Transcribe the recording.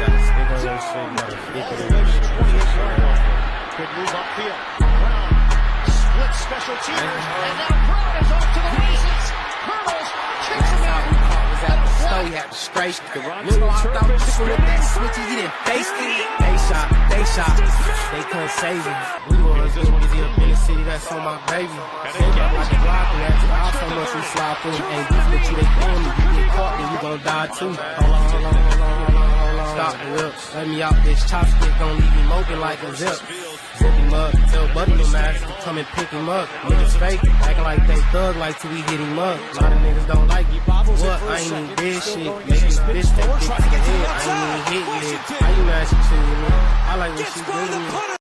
gotta stick on your shit. You gotta stick on your shit. Good move upfield. Brown split special teamers, and now Brown is off to the races. Hurdles, kicks him out. He had to straight. Little walked out tripping with that switch, he didn't face it. They shot, they couldn't save him. We was just busy up in the city, that's on my baby. Send up like a block, and that's how so much we slide through. Ain't beef with you, they feel me. You get caught, then you gon' die too. Hold on. Stop the whip, let me out this chopstick, gon' leave him open like a zip. Zip him up, tell Buddy the master to come and pick him up. Niggas fake, acting like they thug like till we hit him up. A lot of niggas don't like you. What? I ain't even did shit. Make this bitch take dick to the head. I ain't even hit yet. How you mad she cheating me? I like when she do me.